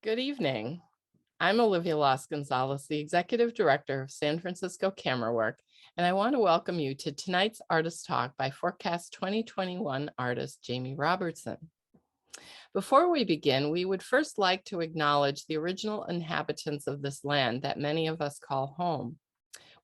Good evening. I'm Olivia Las Gonzalez, the Executive Director of San Francisco Camerawork, and I want to welcome you to tonight's Artist Talk by FORECAST2021 artist Jamie Robertson. Before we begin, we would first like to acknowledge the original inhabitants of this land that many of us call home.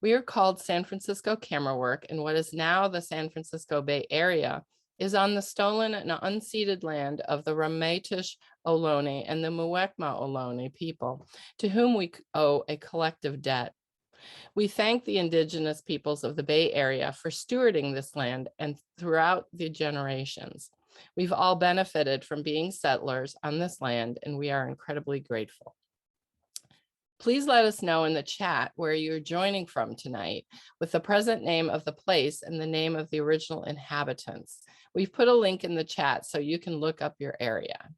We are called San Francisco Camerawork, and what is now the San Francisco Bay Area is on the stolen and unceded land of the Ramaytush Ohlone and the Muwekma Ohlone people, to whom we owe a collective debt. We thank the indigenous peoples of the Bay Area for stewarding this land and throughout the generations. We've all benefited from being settlers on this land, and we are incredibly grateful. Please let us know in the chat where you're joining from tonight with the present name of the place and the name of the original inhabitants. We've put a link in the chat so you can look up your area.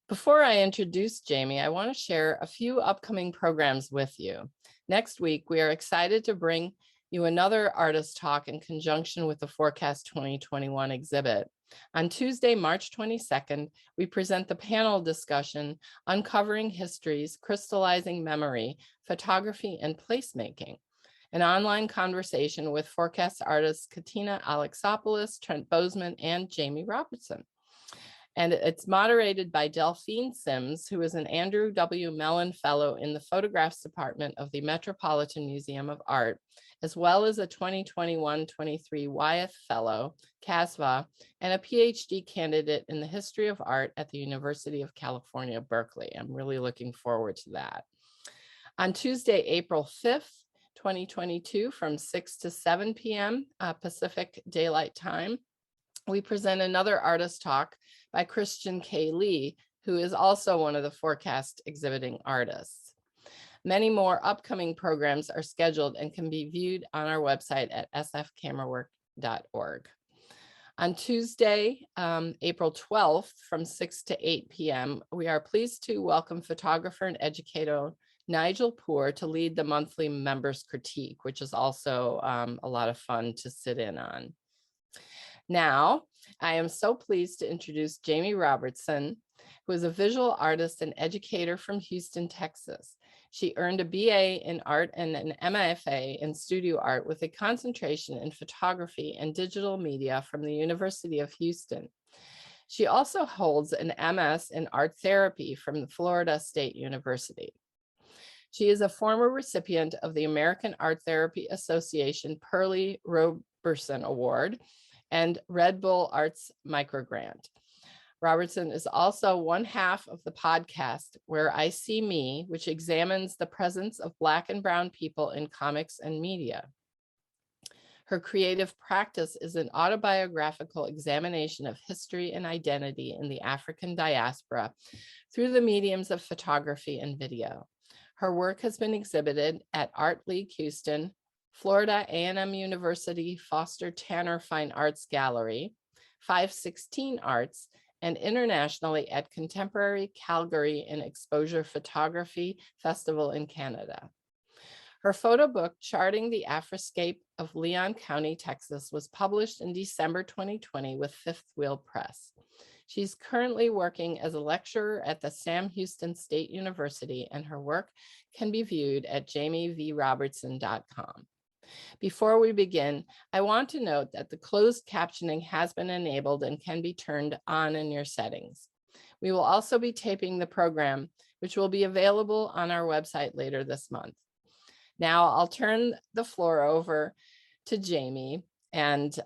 Before I introduce Jamie, I want to share a few upcoming programs with you. Next week, we are excited to bring you another artist talk in conjunction with the FORECAST 2021 exhibit. On Tuesday, March 22nd, we present the panel discussion, Uncovering Histories, Crystallizing Memory, Photography and Placemaking, an online conversation with FORECAST artists Katina Alexopoulos, Trent Bozeman, and Jamie Robertson. And it's moderated by Delphine Sims, who is an Andrew W. Mellon Fellow in the Photographs Department of the Metropolitan Museum of Art, as well as a 2021-23 Wyeth Fellow, CASVA, and a PhD candidate in the history of art at the University of California, Berkeley. I'm really looking forward to that. On Tuesday, April 5th, 2022, from 6 to 7 p.m. Pacific Daylight Time, we present another artist talk by Christian K. Lee, who is also one of the FORECAST exhibiting artists. Many more upcoming programs are scheduled and can be viewed on our website at sfcamerawork.org. On Tuesday, April 12th, from 6 to 8 p.m., we are pleased to welcome photographer and educator Nigel Poor to lead the monthly members critique, which is also a lot of fun to sit in on. Now, I am so pleased to introduce Jamie Robertson, who is a visual artist and educator from Houston, Texas. She earned a BA in art and an MFA in studio art with a concentration in photography and digital media from the University of Houston. She also holds an MS in art therapy from the Florida State University. She is a former recipient of the American Art Therapy Association Pearlie Robertson Award and Red Bull Arts Microgrant. Robertson is also one half of the podcast Where I See Me, which examines the presence of Black and Brown people in comics and media. Her creative practice is an autobiographical examination of history and identity in the African diaspora through the mediums of photography and video. Her work has been exhibited at Art League Houston, Florida A&M University Foster Tanner Fine Arts Gallery, 516 Arts, and internationally at Contemporary Calgary and Exposure Photography Festival in Canada. Her photo book, Charting the Afriscape of Leon County, Texas, was published in December 2020 with Fifth Wheel Press. She's currently working as a lecturer at the Sam Houston State University, and her work can be viewed at jamievrobertson.com. Before we begin, I want to note that the closed captioning has been enabled and can be turned on in your settings. We will also be taping the program, which will be available on our website later this month. Now I'll turn the floor over to Jamie, and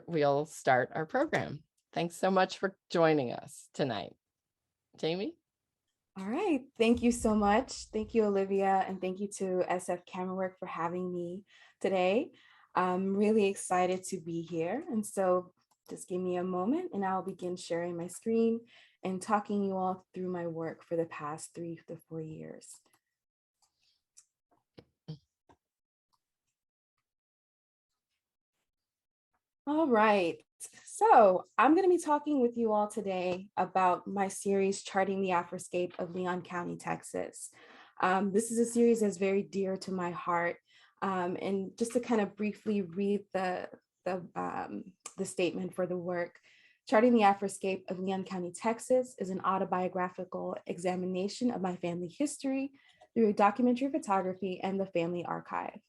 we'll start our program. Thanks so much for joining us tonight. Jamie? All right, thank you so much. Thank you, Olivia, and thank you to SF Camerawork for having me today. I'm really excited to be here, and so just give me a moment and I'll begin sharing my screen and talking you all through my work for the past 3 to 4 years. All right, so I'm going to be talking with you all today about my series, Charting the Afriscape of Leon County, Texas. This is a series that's very dear to my heart. And just to kind of briefly read the statement for the work. Charting the Afriscape of Leon County, Texas is an autobiographical examination of my family history through documentary photography and the family archive.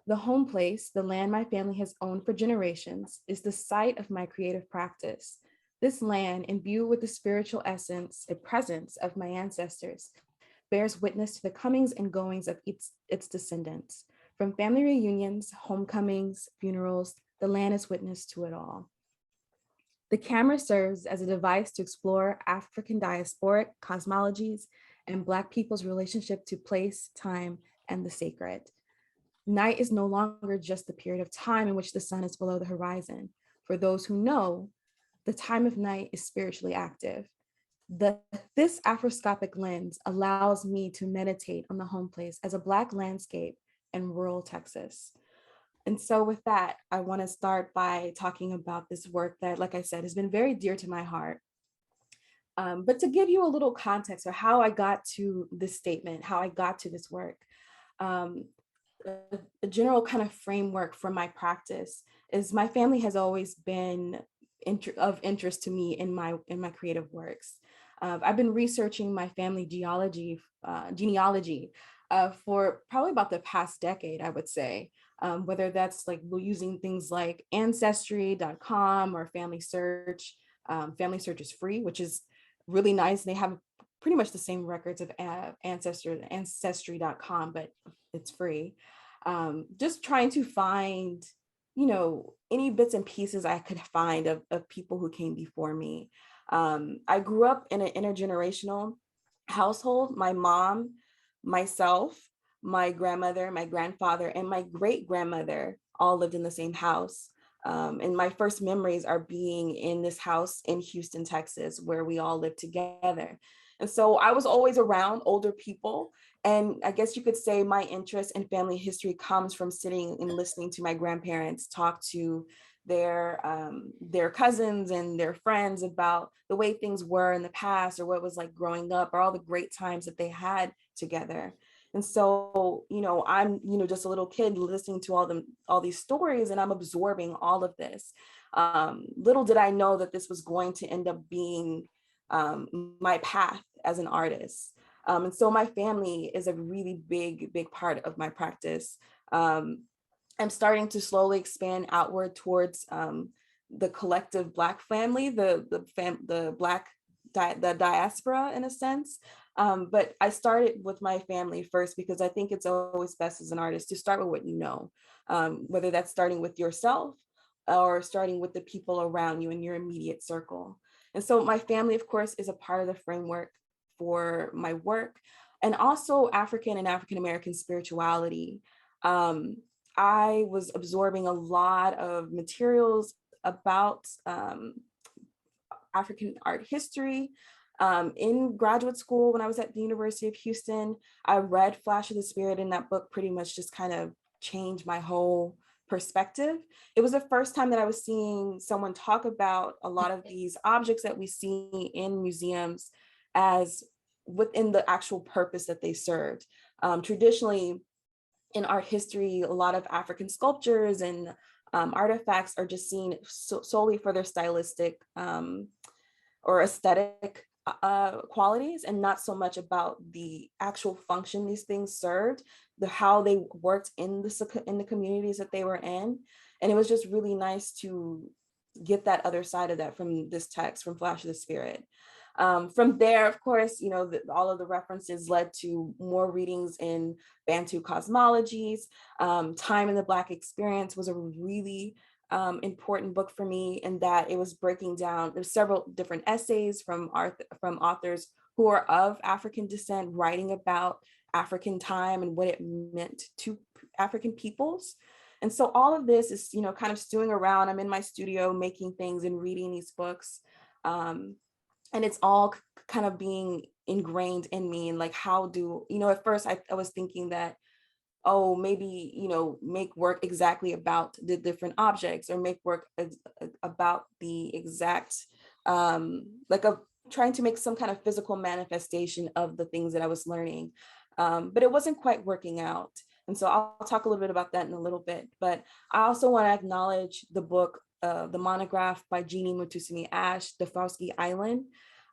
The home place, the land my family has owned for generations, is the site of my creative practice. This land, imbued with the spiritual essence and presence of my ancestors, bears witness to the comings and goings of its descendants. From family reunions, homecomings, funerals, the land is witness to it all. The camera serves as a device to explore African diasporic cosmologies and Black people's relationship to place, time, and the sacred. Night is no longer just the period of time in which the sun is below the horizon. For those who know, the time of night is spiritually active. This Afroscopic lens allows me to meditate on the home place as a Black landscape in rural Texas. And so with that, I want to start by talking about this work that, like I said, has been very dear to my heart. But to give you a little context or how I got to this statement, how I got to this work, a general kind of framework for my practice is my family has always been of interest to me in my creative works. I've been researching my family genealogy for probably about the past decade, I would say, whether that's like using things like ancestry.com or Family Search. Family Search is free, which is really nice. They have pretty much the same records of ancestry.com, but it's free. Just trying to find, any bits and pieces I could find of people who came before me. I grew up in an intergenerational household. My mom, myself, my grandmother, my grandfather, and my great grandmother all lived in the same house. And my first memories are being in this house in Houston, Texas, where we all lived together. And so I was always around older people. And I guess you could say my interest in family history comes from sitting and listening to my grandparents talk to their cousins and their friends about the way things were in the past, or what it was like growing up, or all the great times that they had together. And so, I'm, just a little kid listening to all these stories, and I'm absorbing all of this. Little did I know that this was going to end up being my path as an artist. And so my family is a really big part of my practice. I'm starting to slowly expand outward towards the collective Black family, the Black the diaspora in a sense. But I started with my family first because I think it's always best as an artist to start with what you know, whether that's starting with yourself or starting with the people around you in your immediate circle. And so my family, of course, is a part of the framework for my work, and also African and African-American spirituality. I was absorbing a lot of materials about African art history. In graduate school, when I was at the University of Houston, I read Flash of the Spirit, and that book pretty much just kind of changed my whole perspective. It was the first time that I was seeing someone talk about a lot of these objects that we see in museums as within the actual purpose that they served. Traditionally, in art history, a lot of African sculptures and artifacts are just seen solely for their stylistic or aesthetic qualities, and not so much about the actual function these things served, how they worked in the communities that they were in. And it was just really nice to get that other side of that from this text, from Flash of the Spirit. From there, of course, all of the references led to more readings in Bantu cosmologies. Time in the Black Experience was a really important book for me, in that it was breaking down, there's several different essays from authors who are of African descent, writing about African time and what it meant to African peoples. And so all of this is, kind of stewing around. I'm in my studio making things and reading these books. And it's all kind of being ingrained in me. And like, at first I was thinking that, oh, maybe, make work exactly about the different objects, or make work about the exact, trying to make some kind of physical manifestation of the things that I was learning. But it wasn't quite working out. And so I'll talk a little bit about that in a little bit. But I also want to acknowledge the book the monograph by Jeannie Mutusini Ash, The Fauci Island.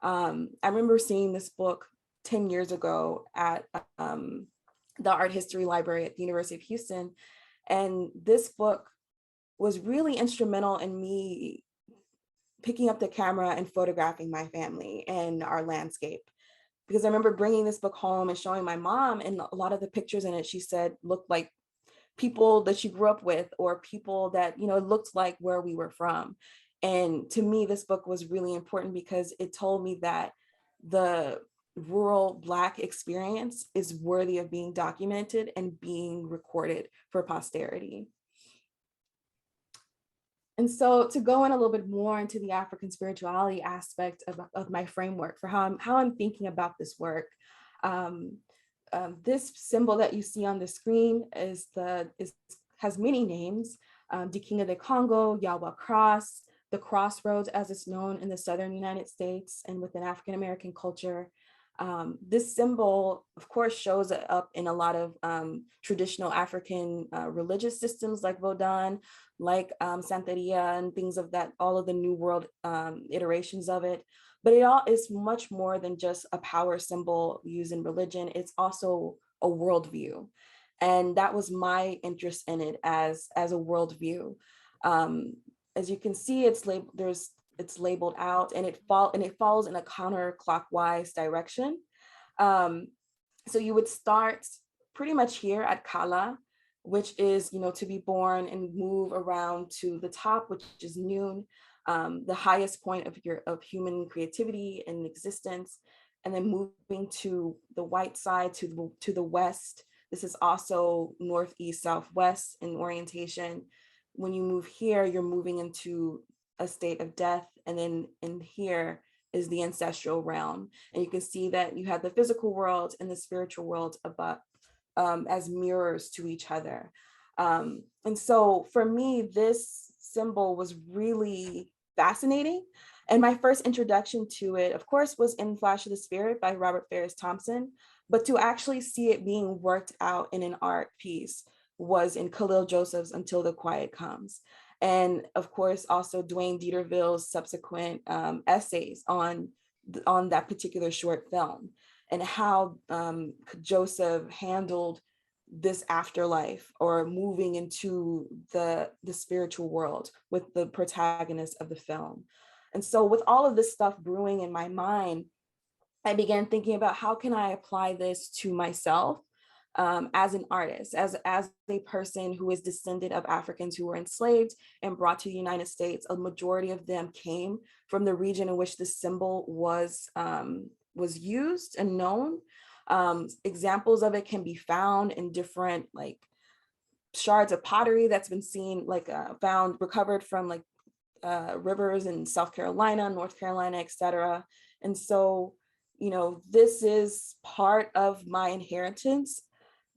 I remember seeing this book 10 years ago at the Art History Library at the University of Houston. And this book was really instrumental in me picking up the camera and photographing my family and our landscape. Because I remember bringing this book home and showing my mom, and a lot of the pictures in it, she said, looked like people that she grew up with, or people that, you know, it looked like where we were from. And to me, this book was really important because it told me that the rural Black experience is worthy of being documented and being recorded for posterity. And so to go in a little bit more into the African spirituality aspect of my framework for how I'm thinking about this work, this symbol that you see on the screen has many names: the King of the Congo, Yawa Cross, the Crossroads as it's known in the Southern United States and within African American culture. This symbol, of course, shows up in a lot of traditional African religious systems like Vodun, like Santeria and things of that, all of the New World iterations of it. But it all is much more than just a power symbol used in religion. It's also a worldview. And that was my interest in it as a worldview. As you can see, it's labeled out, and it follows in a counterclockwise direction. So you would start pretty much here at Kala, which is, you know, to be born, and move around to the top, which is noon, the highest point of human creativity and existence, and then moving to the white side, to the west. This is also northeast, southwest in orientation. When you move here, you're moving into a state of death, and then in here is the ancestral realm. And you can see that you have the physical world and the spiritual world above, as mirrors to each other. And so for me, this symbol was really fascinating. And my first introduction to it, of course, was in Flash of the Spirit by Robert Farris Thompson, but to actually see it being worked out in an art piece was in Khalil Joseph's Until the Quiet Comes. And of course, also Dwayne Dieterville's subsequent essays on that particular short film, and how Joseph handled this afterlife, or moving into the spiritual world with the protagonist of the film. And so with all of this stuff brewing in my mind, I began thinking about how can I apply this to myself as an artist, as a person who is descendant of Africans who were enslaved and brought to the United States. A majority of them came from the region in which the symbol was used and known. Examples of it can be found in different like shards of pottery that's been seen, like recovered from like rivers in South Carolina, North Carolina, etc. And so, you know, this is part of my inheritance,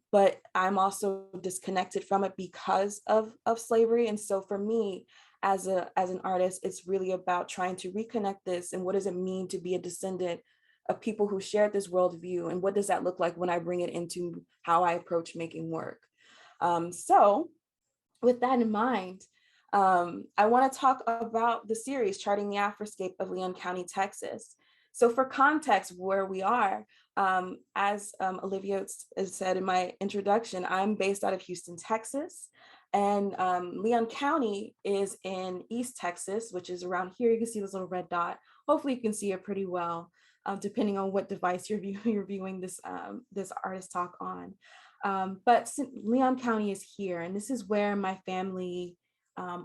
but I'm also disconnected from it because of slavery. And so for me, as an artist, it's really about trying to reconnect this, and what does it mean to be a descendant of people who shared this worldview, and what does that look like when I bring it into how I approach making work. So with that in mind, I want to talk about the series Charting the Afriscape of Leon County, Texas. So for context, where we are, as Olivia said in my introduction, I'm based out of Houston, Texas, and Leon County is in East Texas, which is around here. You can see this little red dot. Hopefully you can see it pretty well, depending on what device you're viewing this artist talk on. But Leon County is here, and this is where my family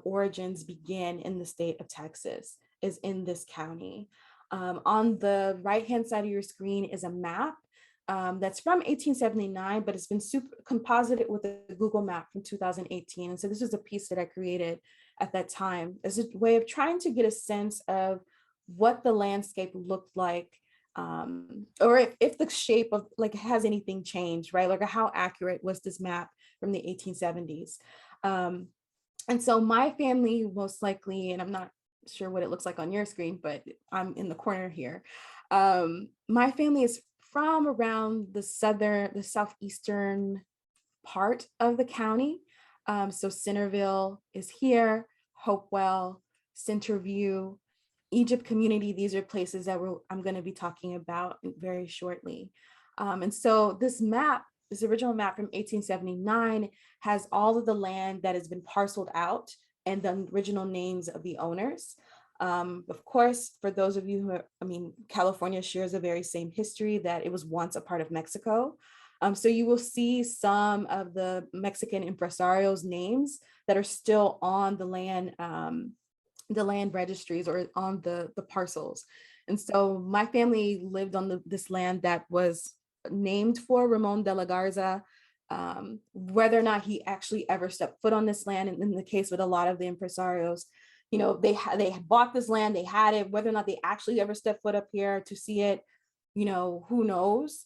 origins begin in the state of Texas, is in this county. On the right-hand side of your screen is a map that's from 1879, but it's been composited with a Google map from 2018. And so this was a piece that I created at that time as a way of trying to get a sense of what the landscape looked like, or if the shape of, like, has anything changed, right? Like, how accurate was this map from the 1870s? And so my family most likely, and I'm not sure what it looks like on your screen, but I'm in the corner here. My family is from around the southeastern part of the county. So Centerville is here, Hopewell, Centerview, Egypt community. These are places that I'm going to be talking about very shortly. And so this original map from 1879 has all of the land that has been parceled out and the original names of the owners. Of course, for those of you who California shares a very same history that it was once a part of Mexico. So you will see some of the Mexican impresarios' names that are still on the land registries or on the parcels. And so my family lived on this land that was named for Ramon de la Garza. Whether or not he actually ever stepped foot on this land, and in the case with a lot of the impresarios, they bought this land, they had it. Whether or not they actually ever stepped foot up here to see it, who knows?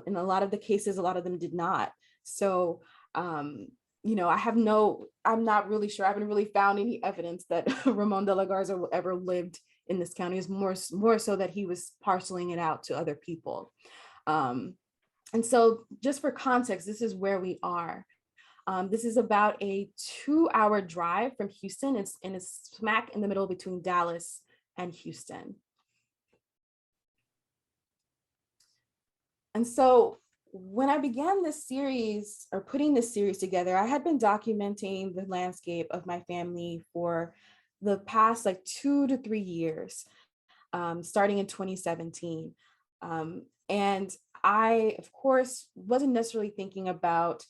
In a lot of the cases, a lot of them did not. So, I'm not really sure. I haven't really found any evidence that Ramon de la Garza ever lived in this county. It's more so that he was parceling it out to other people. And so just for context, this is where we are. This is about a 2-hour drive from Houston. It's smack in the middle between Dallas and Houston. And so when I began this series or putting this series together, I had been documenting the landscape of my family for the past 2 to 3 years, starting in 2017. And I, of course, wasn't necessarily thinking about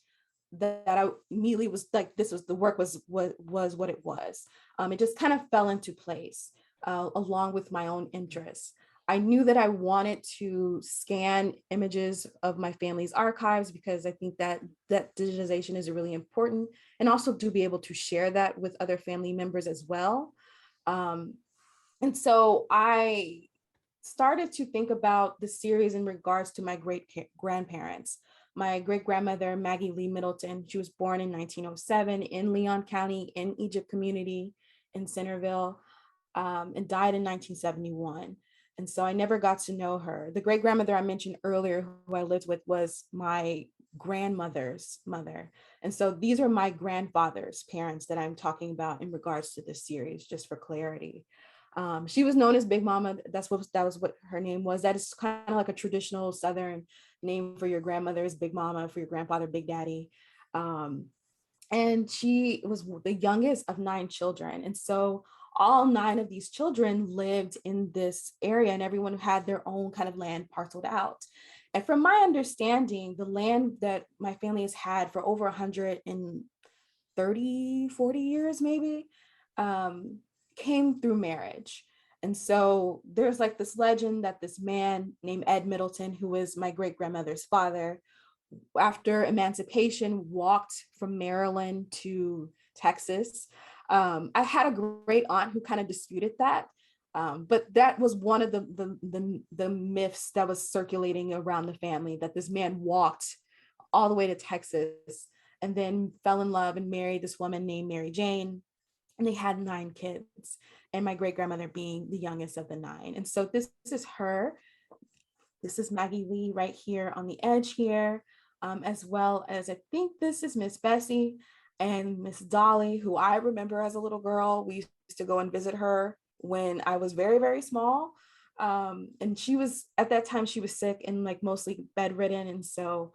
that I immediately was like, the work was what it was. It just kind of fell into place along with my own interests. I knew that I wanted to scan images of my family's archives because I think that digitization is really important, and also to be able to share that with other family members as well. And so I started to think about the series in regards to my great-grandparents. My great-grandmother, Maggie Lee Middleton, she was born in 1907 in Leon County, in Egypt community in Centerville, and died in 1971. And so I never got to know her. The great-grandmother I mentioned earlier, who I lived with, was my grandmother's mother. And so these are my grandfather's parents that I'm talking about in regards to this series, just for clarity. She was known as Big Mama. That was what her name was. That is kind of like a traditional Southern name for your grandmother is Big Mama, for your grandfather, Big Daddy. And she was the youngest of 9 children. And so all 9 of these children lived in this area, and everyone had their own kind of land parceled out. And from my understanding, the land that my family has had for over 130, 40 years, maybe, came through marriage. And so there's this legend that this man named Ed Middleton, who was my great-grandmother's father, after emancipation, walked from Maryland to Texas. I had a great aunt who kind of disputed that, but that was one of the myths that was circulating around the family, that this man walked all the way to Texas and then fell in love and married this woman named Mary Jane. And they had 9 kids, and my great-grandmother being the youngest of the 9. And so this is her. This is Maggie Lee right here on the edge here, as well as I think this is Miss Bessie and Miss Dolly, who I remember as a little girl. We used to go and visit her when I was very, very small. And she was, at that time, she was sick and mostly bedridden. And so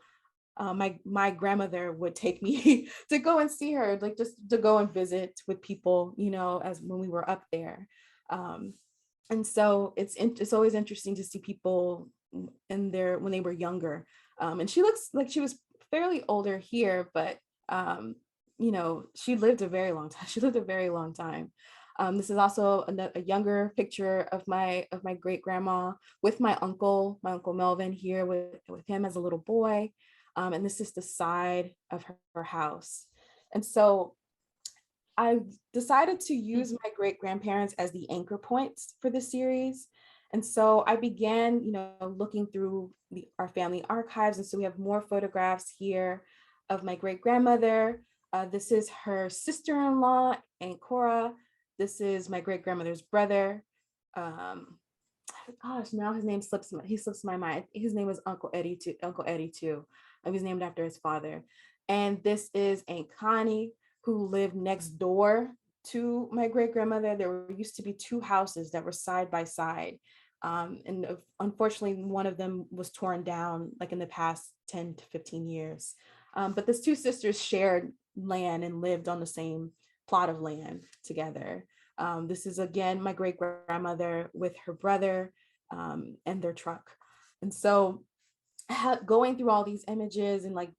my grandmother would take me to go and see her, just to go and visit with people, as when we were up there. And so it's always interesting to see people when they were younger. And she looks like she was fairly older here, but she lived a very long time. She lived a very long time. This is also a younger picture of my great grandma with my uncle Melvin here with him as a little boy. And this is the side of her house. And so I decided to use my great grandparents as the anchor points for the series. And so I began, looking through our family archives. And so we have more photographs here of my great grandmother. This is her sister-in-law, Aunt Cora. This is my great grandmother's brother. Gosh, now his name slips my mind. His name was Uncle Eddie too. He was named after his father. And this is Aunt Connie, who lived next door to my great grandmother, there used to be two houses that were side by side. Unfortunately, one of them was torn down like in the past 10 to 15 years. But these two sisters shared land and lived on the same plot of land together. This is again my great grandmother with her brother and their truck. And so going through all these images and like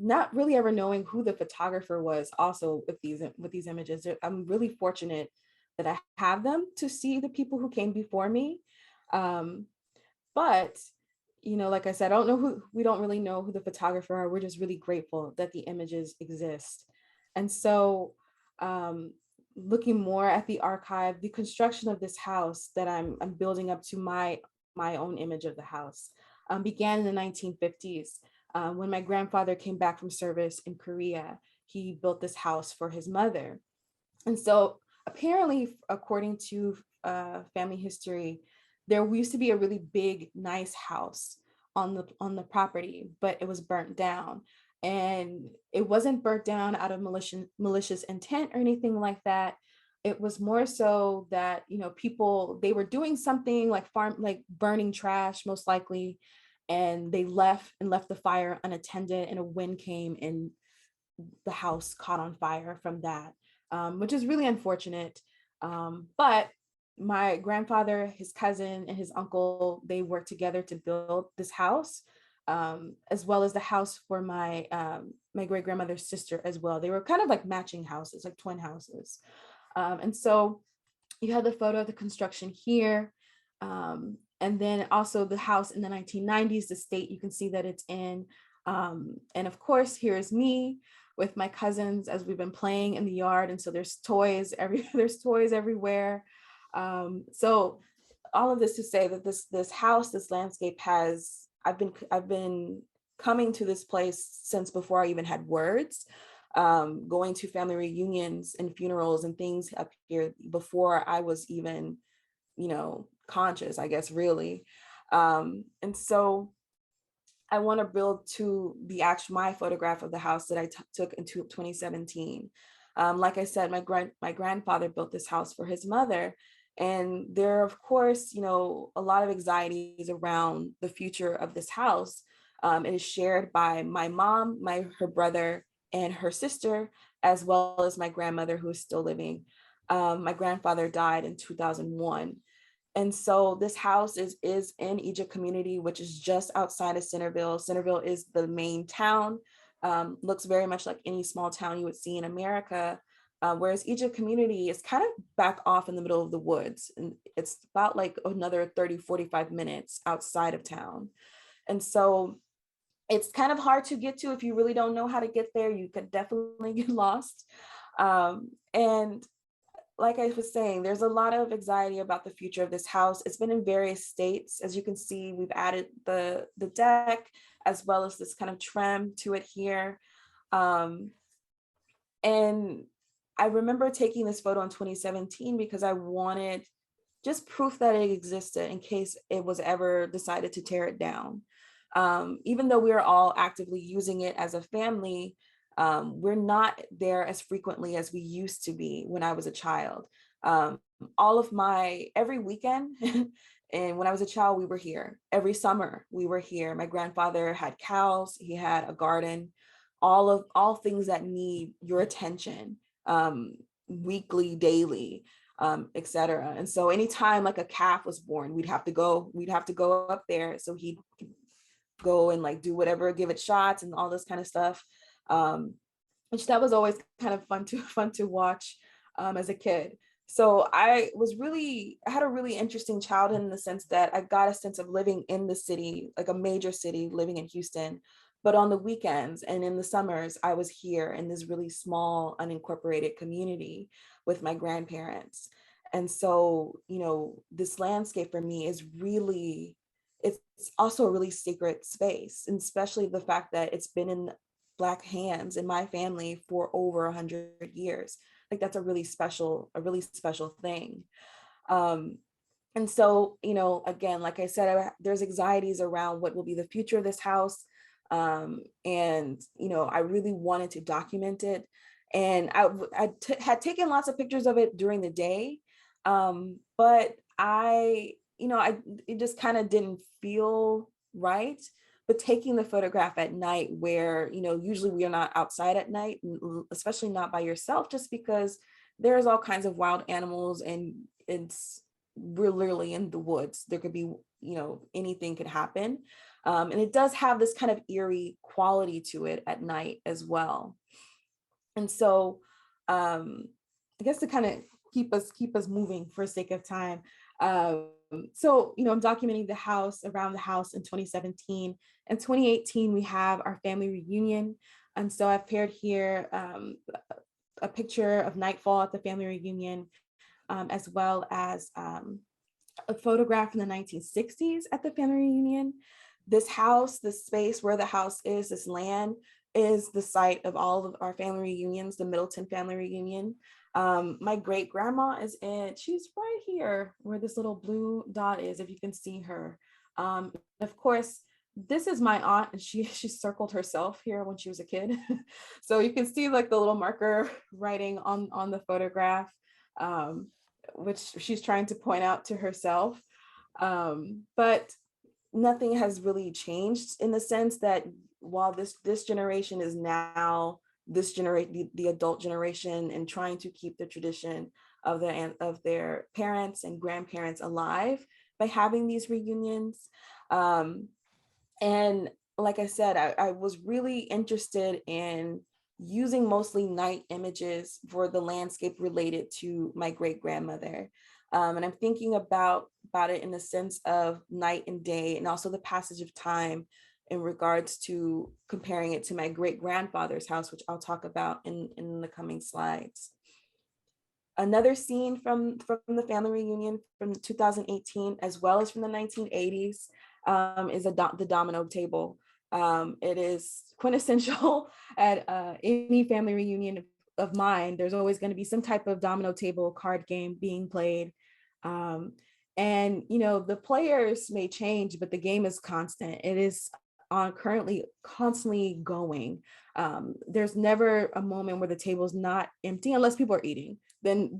not really ever knowing who the photographer was also with these images, I'm really fortunate that I have them to see the people who came before me. But like I said, we don't really know who the photographer are. We're just really grateful that the images exist. And so looking more at the archive, the construction of this house that I'm building up to my own image of the house began in the 1950s. When my grandfather came back from service in Korea, he built this house for his mother. And so apparently, according to family history, there used to be a really big, nice house on the property, but it was burnt down. And it wasn't burnt down out of malicious intent or anything like that. It was more so that, people, they were doing something like burning trash, most likely, and they left the fire unattended, and a wind came and the house caught on fire from that, which is really unfortunate. But my grandfather, his cousin, and his uncle, they worked together to build this house, as well as the house for my great grandmother's sister as well. They were kind of like matching houses, like twin houses. And so you have the photo of the construction here. And then also the house in the 1990s, the state you can see that it's in. And of course, here's me with my cousins as we've been playing in the yard. And so there's toys everywhere. So all of this to say that this house, this landscape I've been coming to this place since before I even had words, going to family reunions and funerals and things up here before I was even, conscious, I guess, really. And so I want to build to my photograph of the house that I took in 2017. Like I said, my grandfather built this house for his mother. And there are, of course, a lot of anxieties around the future of this house. It is shared by my mom, her brother, and her sister, as well as my grandmother, who is still living. My grandfather died in 2001. And so this house is in Egypt community, which is just outside of Centerville. Centerville is the main town, looks very much like any small town you would see in America. Whereas Egypt community is kind of back off in the middle of the woods. And it's about like another 30, 45 minutes outside of town. And so it's kind of hard to get to if you really don't know how to get there. You could definitely get lost. And like I was saying, there's a lot of anxiety about the future of this house. It's been in various states. As you can see, we've added the deck as well as this kind of trim to it here. And I remember taking this photo in 2017 because I wanted just proof that it existed in case it was ever decided to tear it down. Even though we are all actively using it as a family, we're not there as frequently as we used to be when I was a child. Every weekend, and when I was a child, we were here. Every summer, we were here. My grandfather had cows, he had a garden, all things that need your attention, weekly, daily, etc. And so anytime like a calf was born, we'd have to go up there. So he'd go and like do whatever, give it shots and all this kind of stuff. Which that was always kind of fun to watch as a kid. So I had a really interesting childhood in the sense that I got a sense of living in the city, like a major city, living in Houston. But on the weekends and in the summers, I was here in this really small, unincorporated community with my grandparents. And so, this landscape for me is really, it's also a really sacred space, and especially the fact that it's been in Black hands in my family for over 100 years. Like that's a really special thing. And so, again, like I said, there's anxieties around what will be the future of this house. And, I really wanted to document it. And had taken lots of pictures of it during the day, but it just kind of didn't feel right. But taking the photograph at night, where usually we are not outside at night, especially not by yourself, just because there's all kinds of wild animals, and we're literally in the woods. There could be, anything could happen, and it does have this kind of eerie quality to it at night as well. And so, I guess to kind of keep us moving for sake of time. So, I'm documenting around the house in 2017. In 2018, we have our family reunion. And so I've paired here a picture of nightfall at the family reunion, as well as a photograph in the 1960s at the family reunion. This house, this space where the house is, this land, is the site of all of our family reunions, the Middleton family reunion. My great grandma she's right here where this little blue dot is, if you can see her. Of course, this is my aunt, and she circled herself here when she was a kid. So you can see like the little marker writing on the photograph, which she's trying to point out to herself. But nothing has really changed, in the sense that while this generation is now the adult generation, and trying to keep the tradition of their parents and grandparents alive by having these reunions. And like I said, I was really interested in using mostly night images for the landscape related to my great grandmother. And I'm thinking about it in the sense of night and day, and also the passage of time in regards to comparing it to my great grandfather's house, which I'll talk about in the coming slides. Another scene from the family reunion from 2018, as well as from the 1980s, is the domino table. It is quintessential at any family reunion of mine. There's always going to be some type of domino table card game being played. And the players may change, but the game is constant. It is currently constantly going. There's never a moment where the table's not empty, unless people are eating. Then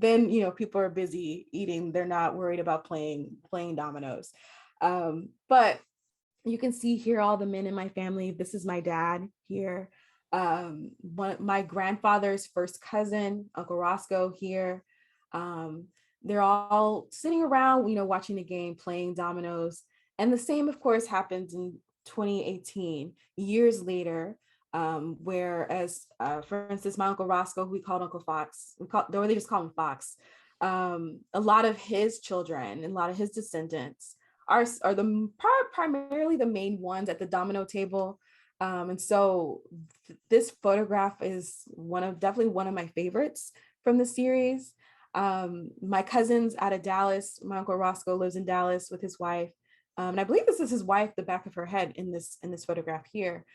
people are busy eating. They're not worried about playing dominoes. But you can see here all the men in my family. This is my dad here. My grandfather's first cousin, Uncle Roscoe, here. They're all sitting around, watching the game, playing dominoes. And the same, of course, happens in 2018, years later, whereas, for instance, my Uncle Roscoe, who we called Uncle Fox, they just call him Fox. A lot of his children and a lot of his descendants are primarily the main ones at the domino table. And so this photograph is definitely one of my favorites from the series. My cousin's out of Dallas. My Uncle Roscoe lives in Dallas with his wife. And I believe this is his wife, the back of her head in this photograph here.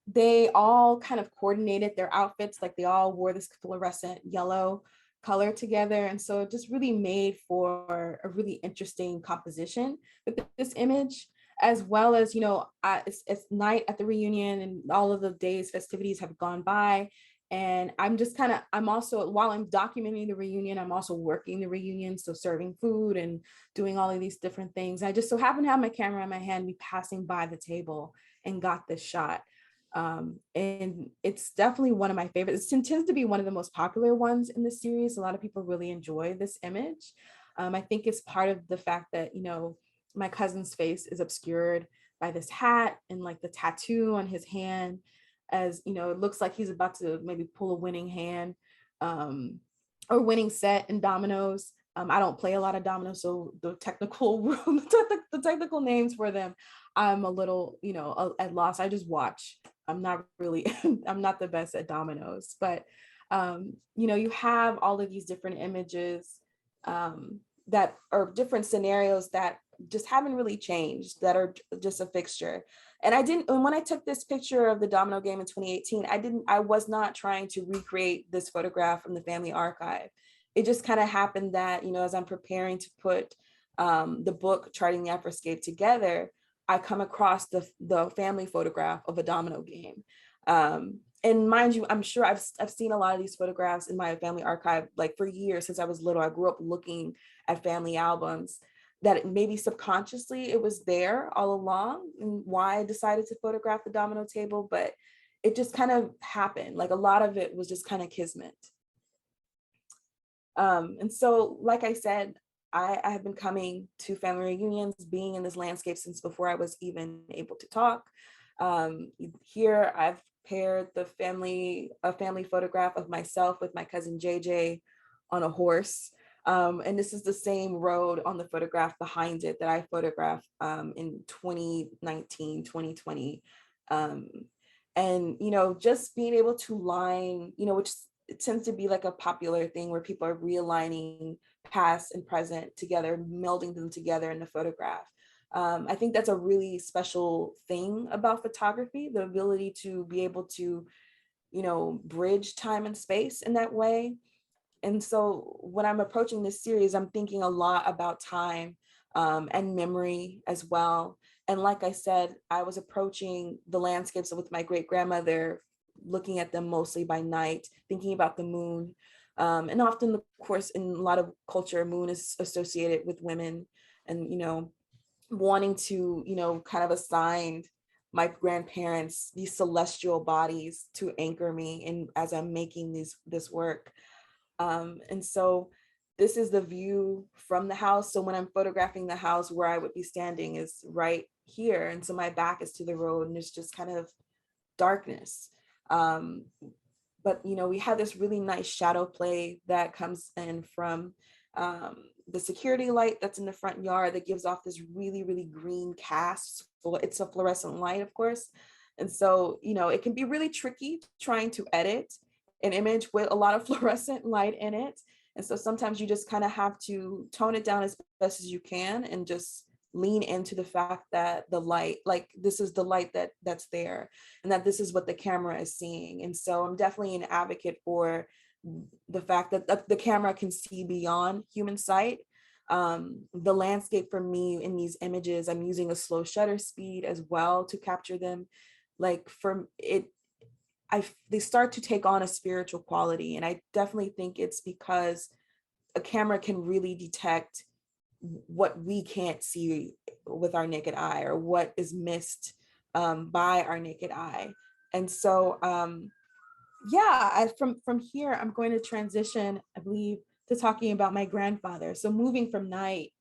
They all kind of coordinated their outfits, like they all wore this fluorescent yellow color together. And so it just really made for a really interesting composition with this image, as well as, it's night at the reunion and all of the days festivities have gone by. And I'm also, while I'm documenting the reunion, I'm also working the reunion. So serving food and doing all of these different things. I just so happened to have my camera in my hand, me passing by the table and got this shot. And it's definitely one of my favorites. It tends to be one of the most popular ones in the series. A lot of people really enjoy this image. I think it's part of the fact that, my cousin's face is obscured by this hat and like the tattoo on his hand, as it looks like he's about to maybe pull a winning hand, or winning set in dominoes. I don't play a lot of dominoes, so the technical the technical names for them, I'm a little at loss. I just watch. I'm not really I'm not the best at dominoes, but you have all of these different images that are different scenarios that just haven't really changed, that are just a fixture. And when I took this picture of the domino game in 2018, I was not trying to recreate this photograph from the family archive. It just kind of happened that, as I'm preparing to put the book Charting the Afriscape together, I come across the family photograph of a domino game. And mind you, I'm sure I've seen a lot of these photographs in my family archive, like for years since I was little. I grew up looking at family albums that maybe subconsciously it was there all along and why I decided to photograph the domino table, but it just kind of happened. Like a lot of it was just kind of kismet. And so, like I said, I have been coming to family reunions, being in this landscape since before I was even able to talk. Here, I've paired a family photograph of myself with my cousin JJ on a horse. And this is the same road on the photograph behind it that I photographed in 2019, 2020. And, just being able to line, which it tends to be like a popular thing where people are realigning past and present together, melding them together in the photograph. I think that's a really special thing about photography, the ability to be able to, bridge time and space in that way. And so when I'm approaching this series, I'm thinking a lot about time and memory as well. And like I said, I was approaching the landscapes with my great grandmother, looking at them mostly by night, thinking about the moon. And often, of course, in a lot of culture, moon is associated with women and, wanting to, kind of assign my grandparents these celestial bodies to anchor me in as I'm making this work. And so this is the view from the house. So when I'm photographing the house, where I would be standing is right here. And so my back is to the road and it's just kind of darkness. But, we have this really nice shadow play that comes in from the security light that's in the front yard that gives off this really, really green cast. So it's a fluorescent light, of course. And so, it can be really tricky trying to edit an image with a lot of fluorescent light in it. And so sometimes you just kind of have to tone it down as best as you can and just lean into the fact that the light, like this is the light that's there and that this is what the camera is seeing. And so I'm definitely an advocate for the fact that the camera can see beyond human sight. The landscape for me in these images, I'm using a slow shutter speed as well to capture them. Like for it, they start to take on a spiritual quality. And I definitely think it's because a camera can really detect what we can't see with our naked eye or what is missed by our naked eye. And so, from here, I'm going to transition, I believe, to talking about my grandfather. So moving from night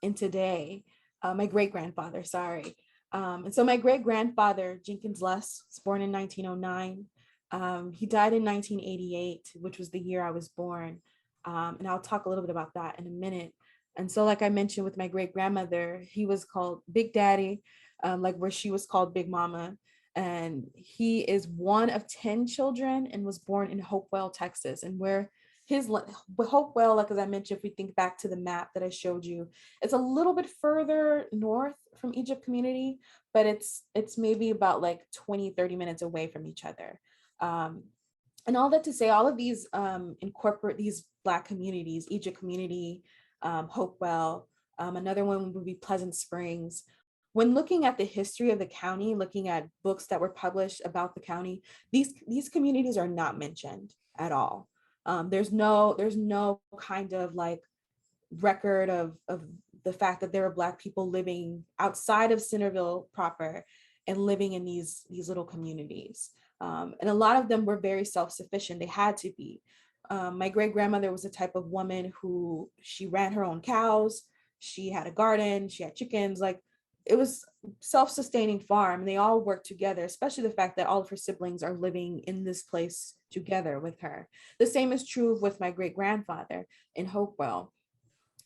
into day, my great grandfather, sorry. And so my great grandfather, Jenkins Luss, was born in 1909. He died in 1988, which was the year I was born. And I'll talk a little bit about that in a minute. And so, like I mentioned with my great grandmother, he was called Big Daddy, like where she was called Big Mama. And he is one of 10 children and was born in Hopewell, Texas. And where Hopewell, like as I mentioned, if we think back to the map that I showed you, it's a little bit further north from Egypt community, but it's maybe about like 20-30 minutes away from each other. And all that to say, all of these incorporate these Black communities, Egypt community, Hopewell, another one would be Pleasant Springs. When looking at the history of the county, looking at books that were published about the county, these communities are not mentioned at all. There's no kind of like record of the fact that there were Black people living outside of Centerville proper and living in these little communities. And a lot of them were very self-sufficient. They had to be. My great grandmother was the type of woman who she ran her own cows. She had a garden. She had chickens. Like it was self-sustaining farm. And they all worked together, especially the fact that all of her siblings are living in this place together with her. The same is true with my great grandfather in Hopewell.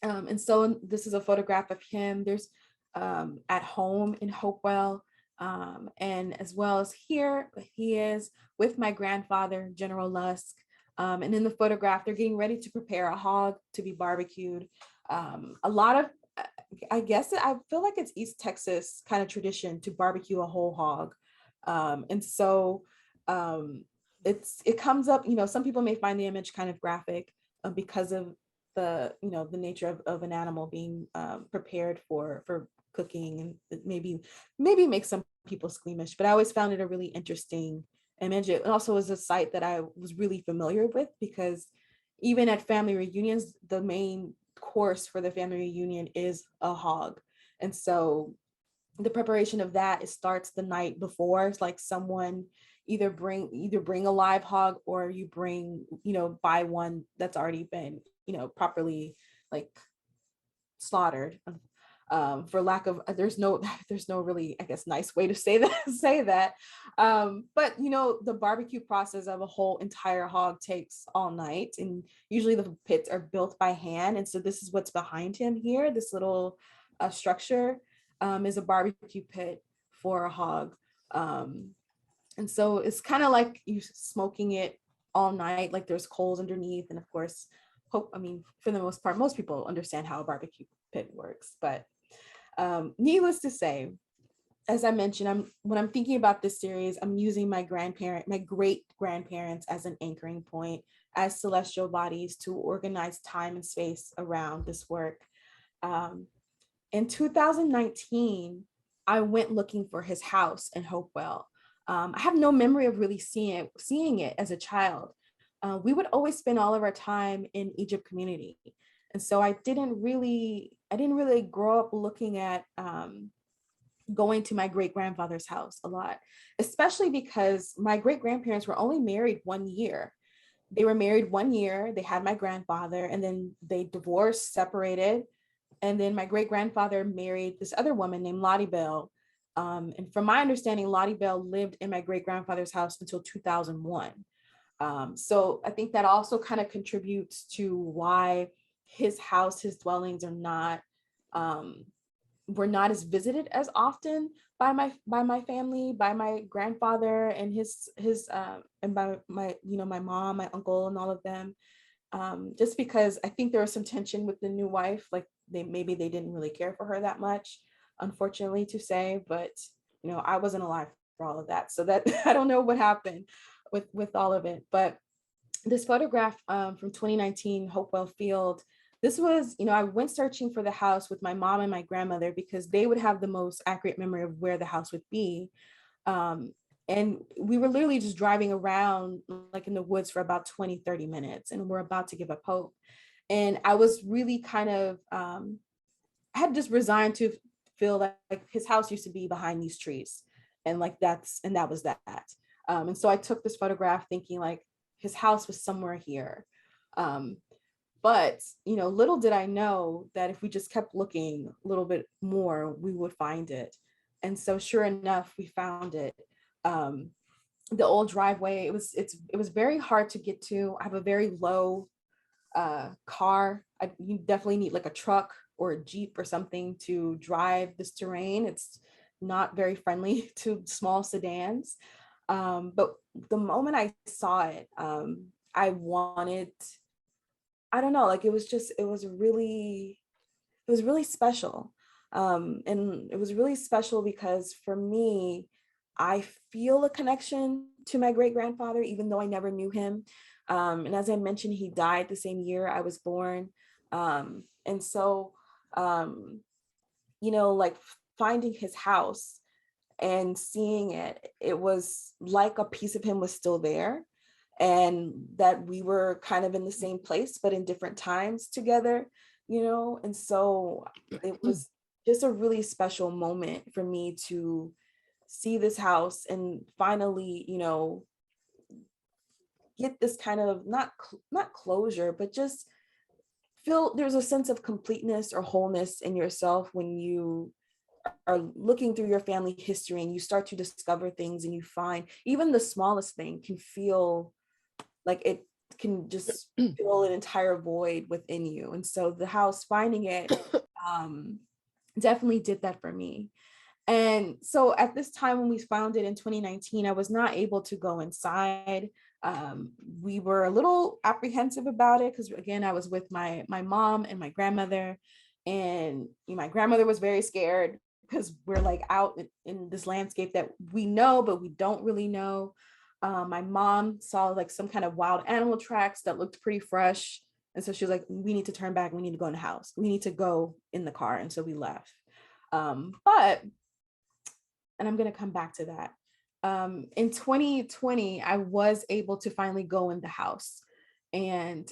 And so this is a photograph of him. There's at home in Hopewell. And as well as here, he is with my grandfather, General Lusk. And in the photograph, they're getting ready to prepare a hog to be barbecued. A lot of, I guess, I feel like it's East Texas kind of tradition to barbecue a whole hog. And so it comes up, some people may find the image kind of graphic because of the nature of an animal being prepared for cooking, and maybe make some people squeamish, but I always found it a really interesting image. It also was a site that I was really familiar with, because even at family reunions, the main course for the family reunion is a hog. And so the preparation of that, it starts the night before. It's like someone either bring a live hog, or you bring, buy one that's already been, properly like slaughtered. For lack of, there's no really, I guess, nice way to say that. But the barbecue process of a whole entire hog takes all night, and usually the pits are built by hand. And so this is what's behind him here. This little structure is a barbecue pit for a hog. And so it's kind of like you smoking it all night, like there's coals underneath. And of course, for the most part, most people understand how a barbecue pit works. But needless to say, as I mentioned, when I'm thinking about this series, I'm using my great grandparents as an anchoring point, as celestial bodies, to organize time and space around this work. In 2019, I went looking for his house in Hopewell. I have no memory of really seeing it as a child. We would always spend all of our time in Egypt community. And so I didn't really grow up looking at going to my great grandfather's house a lot, especially because my great grandparents were only married 1 year. They were married 1 year, they had my grandfather, and then they divorced, separated. And then my great grandfather married this other woman named Lottie Bell. And from my understanding, Lottie Bell lived in my great grandfather's house until 2001. So I think that also kind of contributes to why his house, his dwellings were not as visited as often by my family, by my grandfather and his and by my mom, my uncle, and all of them. Just because I think there was some tension with the new wife, like they didn't really care for her that much, unfortunately to say. But I wasn't alive for all of that, so that I don't know what happened with all of it. But this photograph from 2019, Hopewell Field, this was, I went searching for the house with my mom and my grandmother, because they would have the most accurate memory of where the house would be. And we were literally just driving around like in the woods for about 20-30 minutes, and we're about to give up hope. And I was really kind of, I had just resigned to feel like his house used to be behind these trees. And that was that. And so I took this photograph thinking like his house was somewhere here. But, little did I know that if we just kept looking a little bit more, we would find it. And so sure enough, we found it. The old driveway, it was very hard to get to. I have a very low car. You definitely need like a truck or a Jeep or something to drive this terrain. It's not very friendly to small sedans. But the moment I saw it, I wanted, I don't know, like it was really special. And it was really special because for me, I feel a connection to my great grandfather, even though I never knew him. And as I mentioned, he died the same year I was born. And so, like finding his house and seeing it, it was like a piece of him was still there, and that we were kind of in the same place, but in different times together, and so it was just a really special moment for me to see this house and finally, get this kind of not closure, but just feel there's a sense of completeness or wholeness in yourself when you are looking through your family history and you start to discover things, and you find even the smallest thing can feel like it can just fill an entire void within you. And so the house, finding it, definitely did that for me. And so at this time when we found it in 2019, I was not able to go inside. We were a little apprehensive about it because, again, I was with my mom and my grandmother, and my grandmother was very scared because we're like out in this landscape that we know, but we don't really know. My mom saw like some kind of wild animal tracks that looked pretty fresh. And so she was like, we need to turn back. We need to go in the house. We need to go in the car. And so we left. And I'm going to come back to that. In 2020, I was able to finally go in the house, and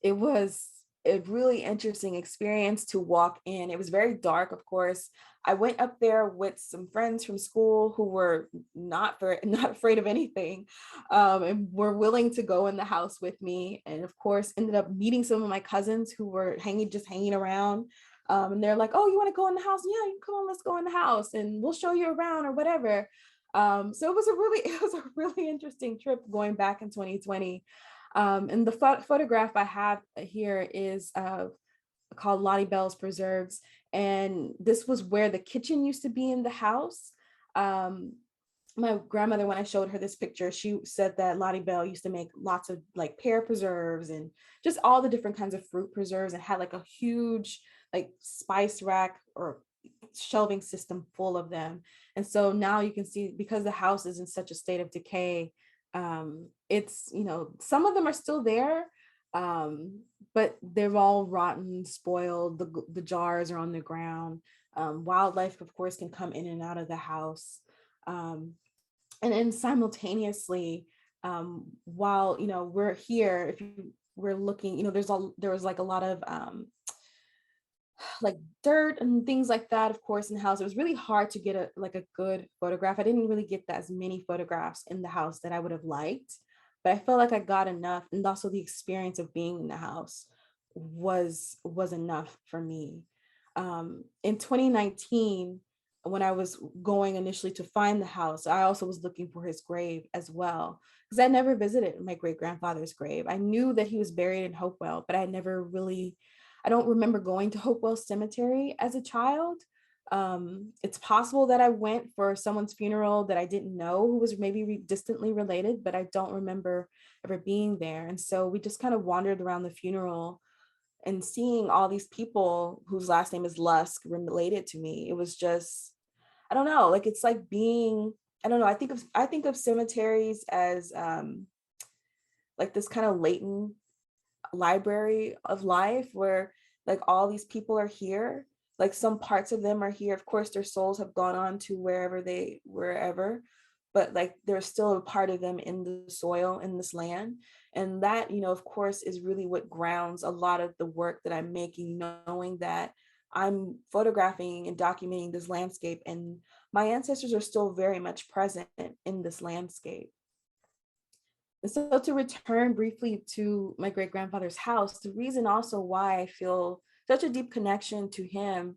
it was a really interesting experience to walk in. It was very dark, of course. I went up there with some friends from school who were not afraid of anything, and were willing to go in the house with me. And of course, ended up meeting some of my cousins who were hanging around. And they're like, "Oh, you want to go in the house? Yeah, you come on, let's go in the house, and we'll show you around or whatever." So it was it was a really interesting trip going back in 2020. And the photograph I have here is called Lottie Bell's Preserves. And this was where the kitchen used to be in the house. Um, my grandmother, when I showed her this picture, she said that Lottie Bell used to make lots of like pear preserves and just all the different kinds of fruit preserves, and had like a huge like spice rack or shelving system full of them. And so now you can see, because the house is in such a state of decay, it's, some of them are still there, but they're all rotten, spoiled. The jars are on the ground. Wildlife, of course, can come in and out of the house. And then simultaneously, while we're here, if you we're looking, there was like a lot of like dirt and things like that, of course, in the house. It was really hard to get a good photograph. I didn't really get as many photographs in the house that I would have liked, but I felt like I got enough. And also the experience of being in the house was enough for me. In 2019, when I was going initially to find the house, I also was looking for his grave as well, because I never visited my great grandfather's grave. I knew that he was buried in Hopewell, but I don't remember going to Hopewell Cemetery as a child. It's possible that I went for someone's funeral that I didn't know, who was maybe distantly related, but I don't remember ever being there. And so we just kind of wandered around the funeral and seeing all these people whose last name is Lusk related to me. It was just, I don't know, like it's like being, I don't know, I think of cemeteries as like this kind of latent library of life, where like all these people are here, like some parts of them are here, of course their souls have gone on to wherever, but like there's still a part of them in the soil, in this land. And that, of course, is really what grounds a lot of the work that I'm making, knowing that I'm photographing and documenting this landscape, and my ancestors are still very much present in this landscape. And so, to return briefly to my great grandfather's house, the reason also why I feel such a deep connection to him,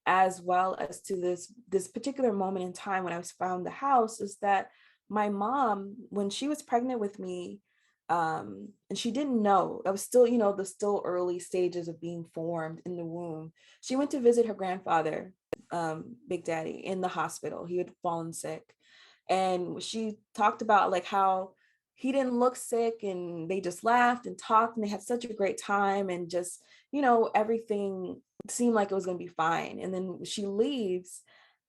as well as to this particular moment in time when I was found the house, is that my mom, when she was pregnant with me, and she didn't know, I was still, the still early stages of being formed in the womb. She went to visit her grandfather, Big Daddy, in the hospital. He had fallen sick, and she talked about like how he didn't look sick, and they just laughed and talked, and they had such a great time, and just, everything seemed like it was going to be fine. And then she leaves,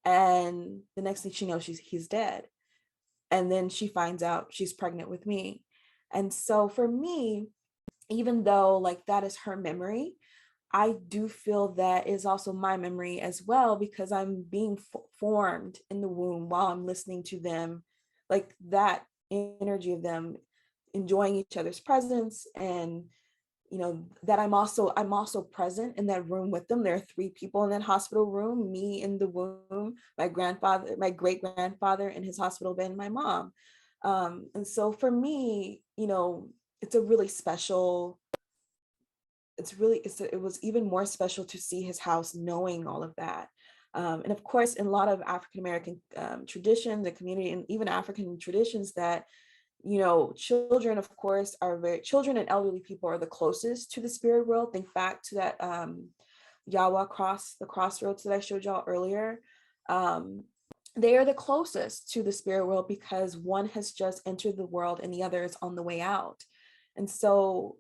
and the next thing she knows, he's dead. And then she finds out she's pregnant with me. And so for me, even though like that is her memory, I do feel that is also my memory as well, because I'm being formed in the womb while I'm listening to them, like that energy of them enjoying each other's presence. And that I'm also present in that room with them. There are 3 people in that hospital room: me in the womb, my grandfather, my great grandfather in his hospital bed, and my mom. And so for me, it's a really special, it was even more special to see his house, knowing all of that. And of course, in a lot of African American traditions and community, and even African traditions, that children, of course, children and elderly people are the closest to the spirit world. Think back to that Yawa the crossroads that I showed y'all earlier. They are the closest to the spirit world, because one has just entered the world and the other is on the way out. And so,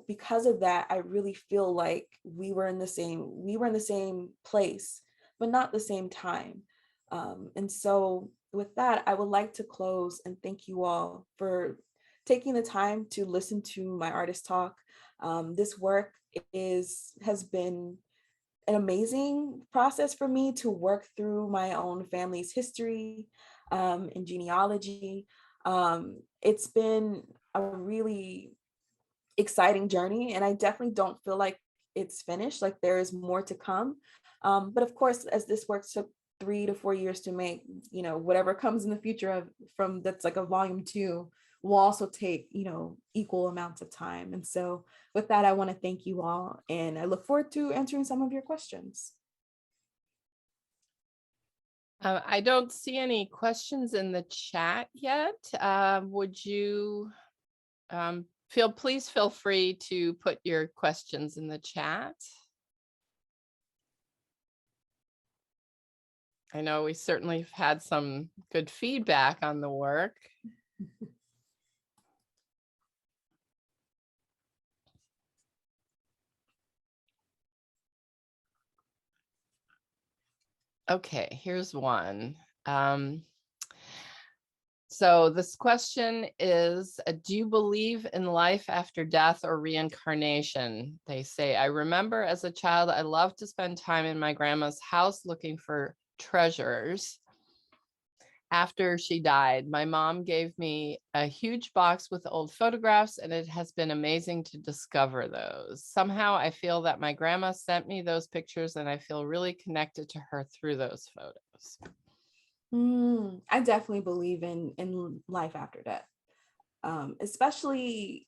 because of that, I really feel like we were in the same place, but not the same time. And so with that, I would like to close and thank you all for taking the time to listen to my artist talk. This work has been an amazing process for me to work through my own family's history, in genealogy. It's been a really exciting journey, and I definitely don't feel like it's finished. Like there is more to come. But of course, as this work took 3 to 4 years to make, whatever comes in the future from that's like a volume 2 will also take, equal amounts of time. And so with that, I want to thank you all, and I look forward to answering some of your questions. I don't see any questions in the chat yet. Would you please feel free to put your questions in the chat. I know we certainly have had some good feedback on the work. Okay, here's one. So this question is, do you believe in life after death or reincarnation? They say, I remember as a child, I loved to spend time in my grandma's house looking for treasures. After she died, my mom gave me a huge box with old photographs, and it has been amazing to discover those. Somehow I feel that my grandma sent me those pictures, and I feel really connected to her through those photos. I definitely believe in life after death, especially,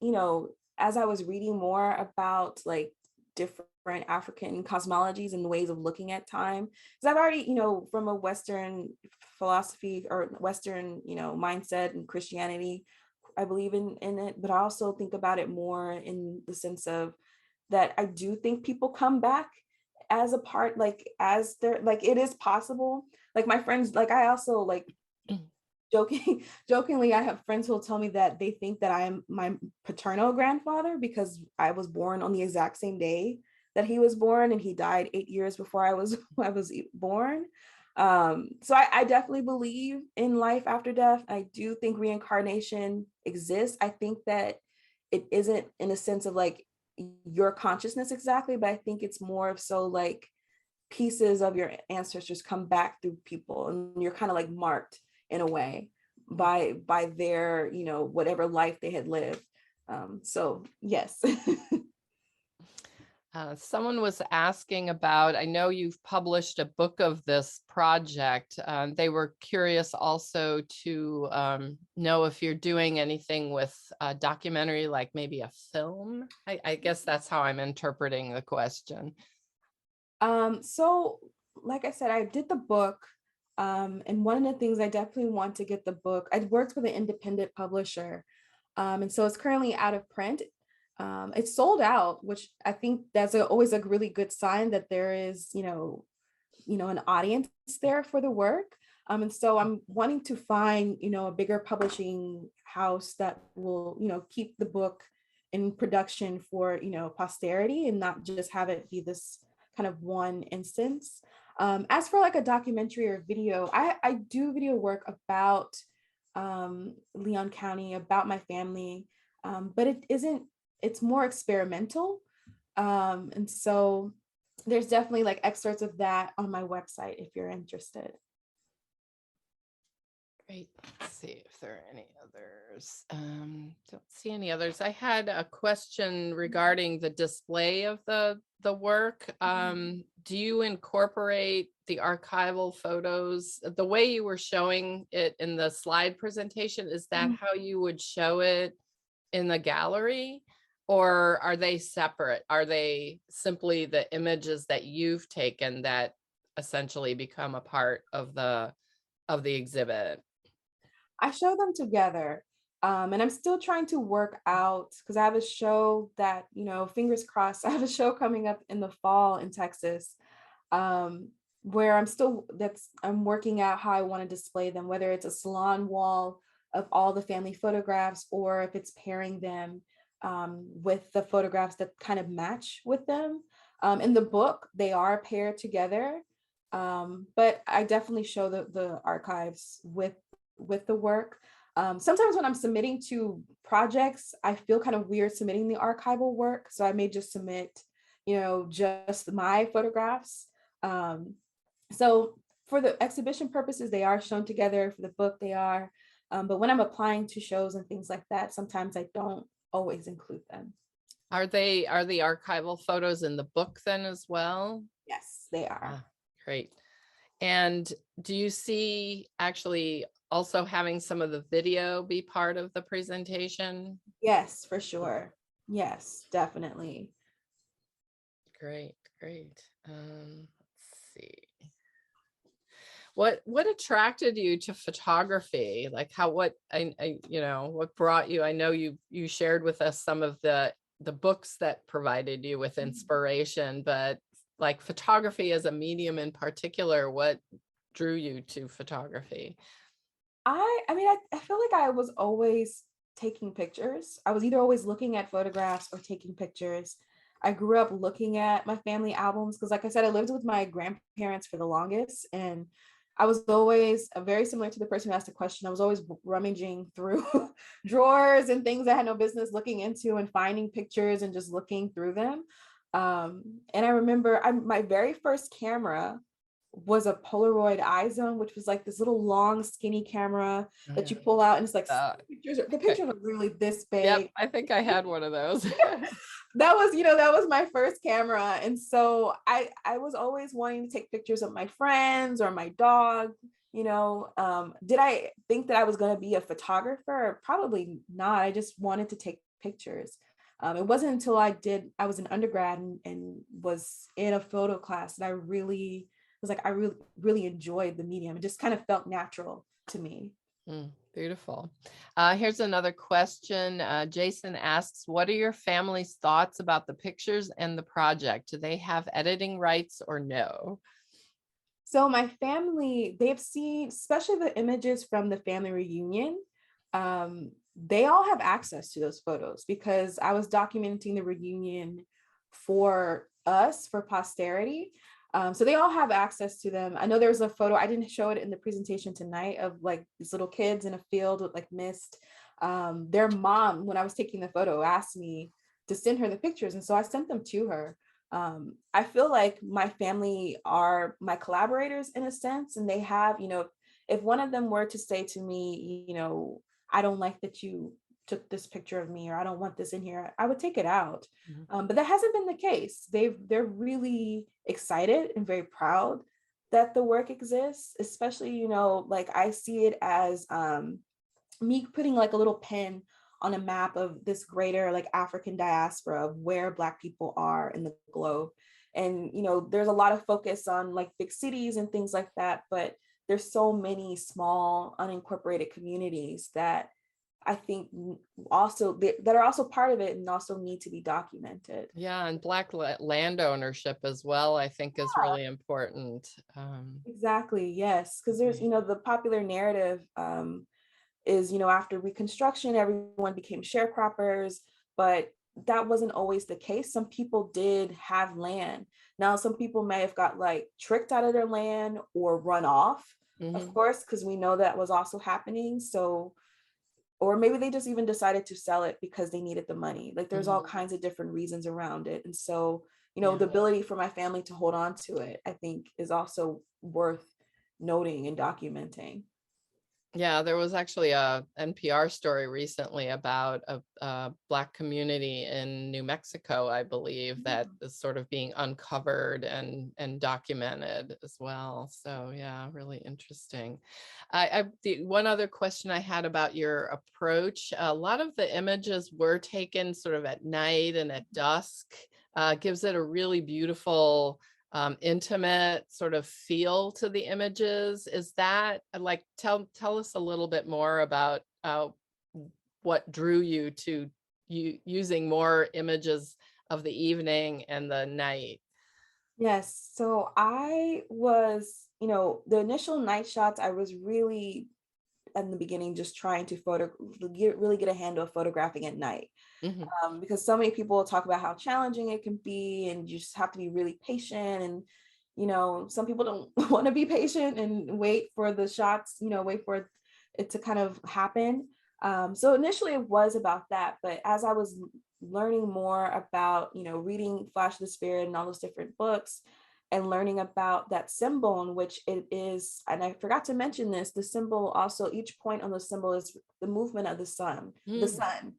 as I was reading more about like different African cosmologies and ways of looking at time. Because I've already, from a Western philosophy or Western, mindset and Christianity, I believe in it, but I also think about it more in the sense of that I do think people come back as a part, like as they're like, it is possible. Like my friends, like I also like jokingly, I have friends who will tell me that they think that I am my paternal grandfather because I was born on the exact same day that he was born, and he died 8 years before I was born. So I definitely believe in life after death. I do think reincarnation exists. I think that it isn't in a sense of like your consciousness exactly, but I think it's more of so like pieces of your ancestors come back through people, and you're kind of like marked in a way by their, whatever life they had lived. So yes. Someone was asking about, I know you've published a book of this project. They were curious also to know if you're doing anything with a documentary, like maybe a film. I guess that's how I'm interpreting the question. So like I said, I did the book. And one of the things I definitely want to get the book, I worked with an independent publisher. And so it's currently out of print. It's sold out, which I think that's always a really good sign that there is, an audience there for the work. And so I'm wanting to find, a bigger publishing house that will, keep the book in production for, posterity, and not just have it be this kind of one instance. As for like a documentary or video, I do video work about Leon County, about my family, but it's more experimental. And so there's definitely like excerpts of that on my website if you're interested. Great. Let's see if there are any others. Don't see any others. I had a question regarding the display of the work. Do you incorporate the archival photos the way you were showing it in the slide presentation? Is that how you would show it in the gallery, or are they separate? Are they simply the images that you've taken that essentially become a part of the exhibit? I show them together. And I'm still trying to work out, because I have a show that, fingers crossed, I have a show coming up in the fall in Texas, where I'm working out how I want to display them, whether it's a salon wall of all the family photographs, or if it's pairing them with the photographs that kind of match with them. In the book, they are paired together, but I definitely show the archives with the work. Sometimes when I'm submitting to projects, I feel kind of weird submitting the archival work. So I may just submit, just my photographs. So for the exhibition purposes, they are shown together. For the book, they are. But when I'm applying to shows and things like that, sometimes I don't always include them. Are the archival photos in the book then as well? Yes, they are. Ah, great. And do you see actually also having some of the video be part of the presentation? Yes, for sure. Yes, definitely. Great, great. Let's see. What attracted you to photography? Like what what brought you? I know you shared with us some of the books that provided you with inspiration, but like photography as a medium in particular, what drew you to photography? I mean, I feel like I was always taking pictures. I was either always looking at photographs or taking pictures. I grew up looking at my family albums because, like I said, I lived with my grandparents for the longest, and I was always very similar to the person who asked the question. I was always rummaging through drawers and things I had no business looking into and finding pictures and just looking through them. And I remember my very first camera was a Polaroid iZone, which was like this little long skinny camera Oh, that yeah. you pull out, and it's like the Okay. pictures are really this Yep, big. I think I had one of those. That was my first camera. And so I was always wanting to take pictures of my friends or my dog. Did I think that I was going to be a photographer? Probably not. I just wanted to take pictures. It wasn't until I was an undergrad and was in a photo class that I really was like, I really, really enjoyed the medium. It just kind of felt natural to me. Beautiful. Here's another question. Jason asks, what are your family's thoughts about the pictures and the project? Do they have editing rights or no? So my family, they've seen, especially the images from the family reunion. They all have access to those photos because I was documenting the reunion for us, for posterity. So they all have access to them. I know there was a photo, I didn't show it in the presentation tonight, of like these little kids in a field with like mist. Their mom, when I was taking the photo, asked me to send her the pictures. And so I sent them to her. I feel like my family are my collaborators in a sense, and they have, if one of them were to say to me, I don't like that you took this picture of me, or I don't want this in here, I would take it out. But that hasn't been the case. They're really excited and very proud that the work exists, especially, like I see it as me putting like a little pin on a map of this greater like African diaspora of where Black people are in the globe. And, there's a lot of focus on like big cities and things like that, but there's so many small unincorporated communities that I think also that are also part of it and also need to be documented. Yeah, and Black land ownership as well, I think is really important. Exactly, yes, because there's, the popular narrative is, after Reconstruction, everyone became sharecroppers, but that wasn't always the case. Some people did have land. Now, some people may have got like tricked out of their land or run off, of course, because we know that was also happening. So, or maybe they just even decided to sell it because they needed the money. Like there's all kinds of different reasons around it. And so, the ability for my family to hold on to it, I think, is also worth noting and documenting. Yeah, there was actually a NPR story recently about a Black community in New Mexico, I believe, that is sort of being uncovered and documented as well. So yeah, really interesting. The one other question I had about your approach, a lot of the images were taken sort of at night and at dusk, gives it a really beautiful intimate sort of feel to the images. Is that like, tell us a little bit more about what drew you to using more images of the evening and the night? Yes, so I was, the initial night shots, I was really in the beginning just trying to really get a handle of photographing at night. Because so many people talk about how challenging it can be, and you just have to be really patient. And, some people don't want to be patient and wait for the shots, wait for it to kind of happen. So initially it was about that. But as I was learning more about, reading Flash of the Spirit and all those different books, and learning about that symbol in which it is, and I forgot to mention this, the symbol also, each point on the symbol is the movement of the sun, the sun.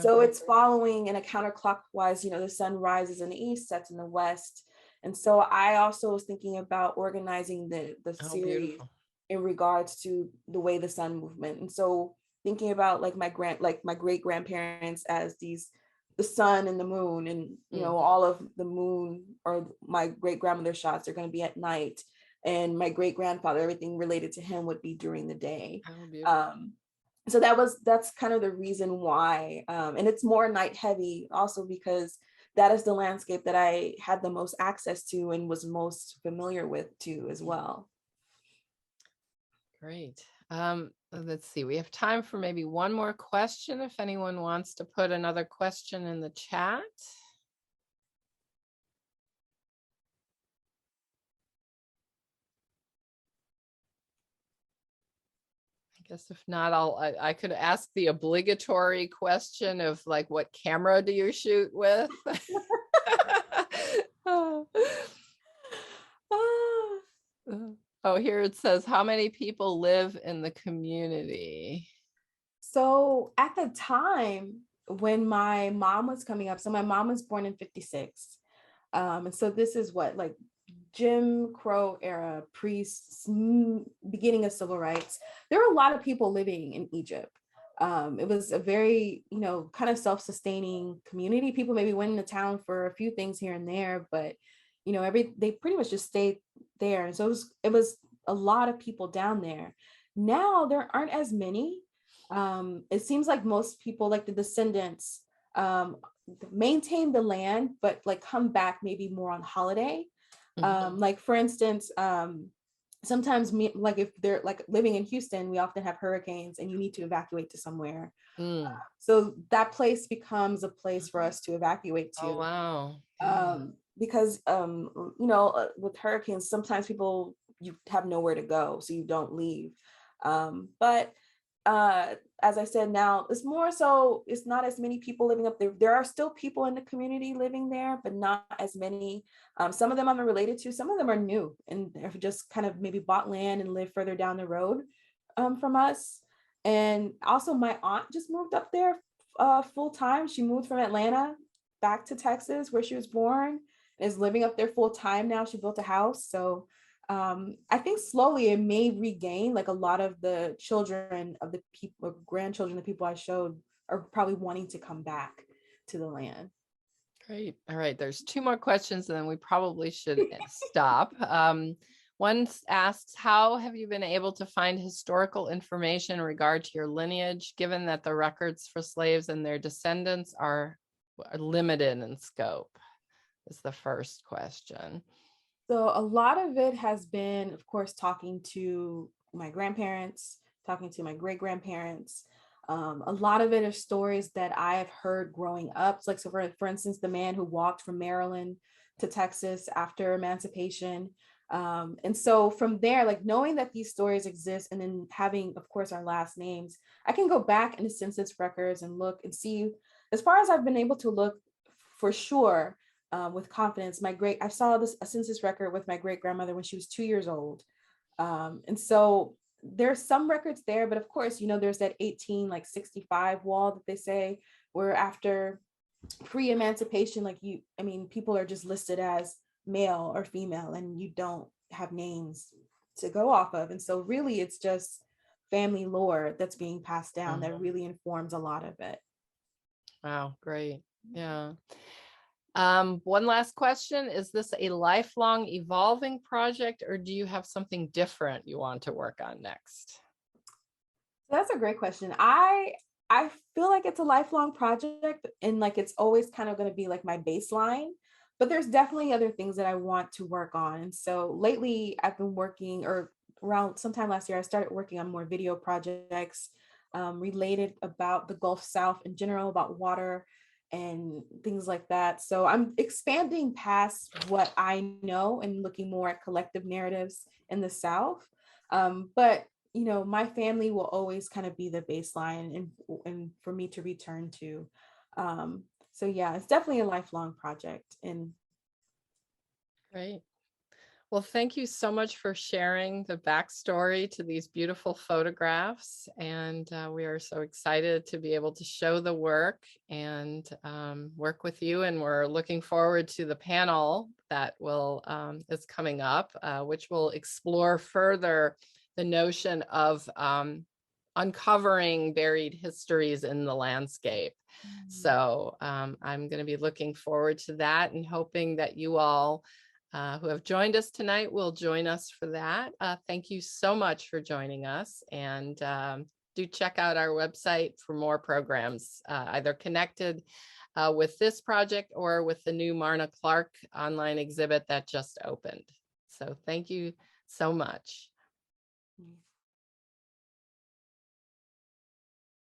So Okay. it's following in a counterclockwise, the sun rises in the east, sets in the west. And so I also was thinking about organizing the Oh, series beautiful. in regards to the way the sun movement. And so thinking about like my great grandparents as the sun and the moon, and all of the moon, or my great grandmother's shots are going to be at night, and my great grandfather, everything related to him would be during the day. Oh, beautiful. So that's kind of the reason why, and it's more night heavy also because that is the landscape that I had the most access to and was most familiar with too as well. Great. Let's see. We have time for maybe one more question if anyone wants to put another question in the chat. I guess if not, I could ask the obligatory question of like, what camera do you shoot with? Oh. Oh, here it says, how many people live in the community? So at the time when my mom was coming up, so my mom was born in 56. And so this is what, like Jim Crow era, beginning of civil rights. There were a lot of people living in Egypt. It was a very, kind of self-sustaining community. People maybe went into town for a few things here and there, but they pretty much just stayed there. And so it was a lot of people down there. Now there aren't as many. It seems like most people, like the descendants, maintain the land, but like come back maybe more on holiday. Like for instance, sometimes like if they're like living in Houston, we often have hurricanes and you need to evacuate to somewhere. So that place becomes a place for us to evacuate to. Oh, wow. Because with hurricanes, sometimes you have nowhere to go, so you don't leave. But as I said, now it's more so, it's not as many people living up there. There are still people in the community living there, but not as many. Some of them I'm related to, some of them are new and they've just kind of maybe bought land and live further down the road from us. And also my aunt just moved up there full time. She moved from Atlanta back to Texas where she was born, and is living up there full time now. She built a house. So I think slowly it may regain, like a lot of the children of the people, or grandchildren, the people I showed, are probably wanting to come back to the land. Great. All right. There's two more questions and then we probably should stop. One asks, how have you been able to find historical information in regard to your lineage, given that the records for slaves and their descendants are limited in scope? Is the first question. So a lot of it has been, of course, talking to my grandparents, talking to my great grandparents. A lot of it are stories that I have heard growing up. So, like, so for instance, the man who walked from Maryland to Texas after emancipation. And so from there, like knowing that these stories exist and then having, of course, our last names, I can go back into census records and look and see, as far as I've been able to look, for sure, with confidence, I saw a census record with my great grandmother when she was 2 years old. And so there's some records there, but of course, there's that 1865 wall that they say, where after pre-emancipation, people are just listed as male or female and you don't have names to go off of. And so really it's just family lore that's being passed down that really informs a lot of it. Wow, great. Yeah. One last question. Is this a lifelong evolving project, or do you have something different you want to work on next? That's a great question. I feel like it's a lifelong project, and like it's always kind of going to be like my baseline, but there's definitely other things that I want to work on. And so lately I've been working, or around sometime last year, I started working on more video projects related about the Gulf South in general, about water and things like that. So I'm expanding past what I know and looking more at collective narratives in the South. But my family will always kind of be the baseline and for me to return to. So yeah, it's definitely a lifelong project. And great. Well, thank you so much for sharing the backstory to these beautiful photographs. And we are so excited to be able to show the work and work with you. And we're looking forward to the panel that is coming up, which will explore further the notion of uncovering buried histories in the landscape. So I'm going to be looking forward to that and hoping that you all who have joined us tonight will join us for that. Thank you so much for joining us, and do check out our website for more programs, either connected with this project or with the new Marna Clark online exhibit that just opened. So thank you so much.